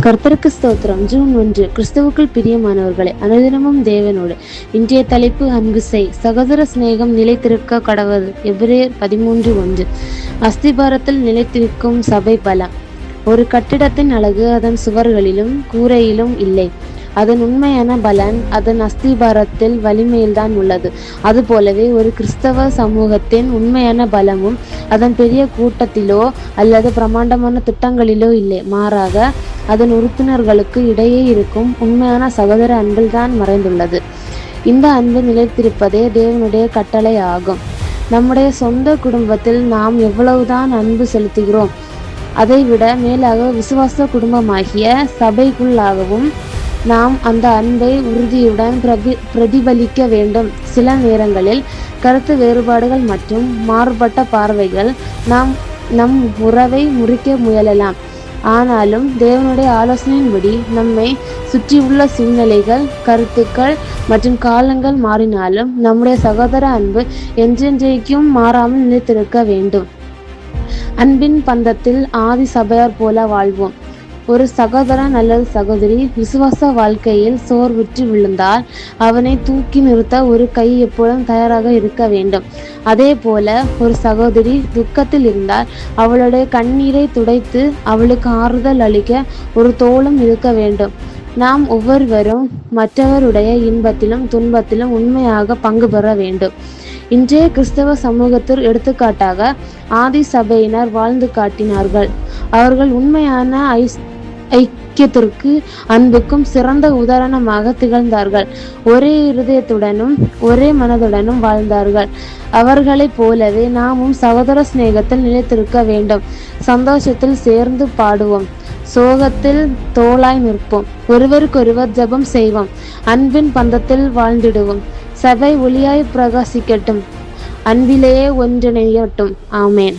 கர்த்தருக்கு ஸ்தோத்திரம். ஜூன் 1. கிறிஸ்துவுக்குள் பிரியமானவர்களே, அனுதினமும் தேவனோடு. இன்றைய தலைப்பு அன்பு செய். சகோதர சிநேகம் நிலைத்திருக்க கடவது. எபிரேயர் 13:1. அஸ்திபாரத்தில் நிலைத்திருக்கும் சபை பலம். ஒரு கட்டிடத்தின் அழகு அதன் சுவர்களிலும் கூரையிலும் இல்லை. அதன் உண்மையான பலன் அதன் அஸ்திபாரத்தில் வலிமையில்தான் உள்ளது. அதுபோலவே ஒரு கிறிஸ்தவ சமூகத்தின் உண்மையான பலமும் அதன் பெரிய கூட்டத்திலோ அல்லது பிரமாண்டமான திட்டங்களிலோ இல்லை. மாறாக அதன் உறுப்பினர்களுக்கு இடையே இருக்கும் உண்மையான சகோதர அன்பில்தான் மறைந்துள்ளது. இந்த அன்பு நிலைத்திருப்பதே தேவனுடைய கட்டளை ஆகும். நம்முடைய சொந்த குடும்பத்தில் நாம் எவ்வளவுதான் அன்பு செலுத்துகிறோம், அதைவிட மேலாக விசுவாச குடும்பமாகிய சபைக்குள்ளாகவும் நாம் அந்த அன்பை உறுதியுடன் பிரதிபலிக்க வேண்டும். சில நேரங்களில் கருத்து வேறுபாடுகள் மற்றும் மாறுபட்ட பார்வைகள் நம் உறவை முறிக்க முயலலாம். ஆனாலும் தேவனுடைய ஆலோசனையின்படி நம்மை சுற்றியுள்ள சூழ்நிலைகள், கருத்துக்கள் மற்றும் காலங்கள் மாறினாலும் நம்முடைய சகோதர அன்பு என்றென்றைக்கும் மாறாமல் நிலைத்திருக்க வேண்டும். அன்பின் பந்தத்தில் ஆதி சபையார் போல வாழ்வோம். ஒரு சகோதரன் அல்லது சகோதரி விசுவாச வாழ்க்கையில் சோர்வுற்று விழுந்தால் அவனை தூக்கி நிறுத்த ஒரு கை எப்போதும் தயாராக இருக்க வேண்டும். அதே போல ஒரு சகோதரி துக்கத்தில் இருந்தால் அவளுடைய கண்ணீரை துடைத்து அவளுக்கு ஆறுதல் அளிக்க ஒரு தோளும் இருக்க வேண்டும். நாம் ஒவ்வொருவரும் மற்றவருடைய இன்பத்திலும் துன்பத்திலும் உண்மையாக பங்கு பெற வேண்டும். இன்றைய கிறிஸ்தவ சமூகத்தில் எடுத்துக்காட்டாக ஆதி சபையினர் வாழ்ந்து காட்டினார்கள். அவர்கள் உண்மையான ஐக்கியத்திற்கு அன்புக்கும் சிறந்த உதாரணமாக திகழ்ந்தார்கள். ஒரே இருதயத்துடனும் ஒரே மனதுடனும் வாழ்ந்தார்கள். அவர்களைப் போலவே நாமும் சகோதர சிநேகத்தில் நிலைத்திருக்க வேண்டும். சந்தோஷத்தில் சேர்ந்து பாடுவோம், சோகத்தில் தோளாய் நிற்போம், ஒருவருக்கொருவர் ஜெபம் செய்வோம், அன்பின் பந்தத்தில் வாழ்ந்திடுவோம். சபை ஒளியாய் பிரகாசிக்கட்டும், அன்பிலேயே ஒன்றிணையட்டும். ஆமேன்.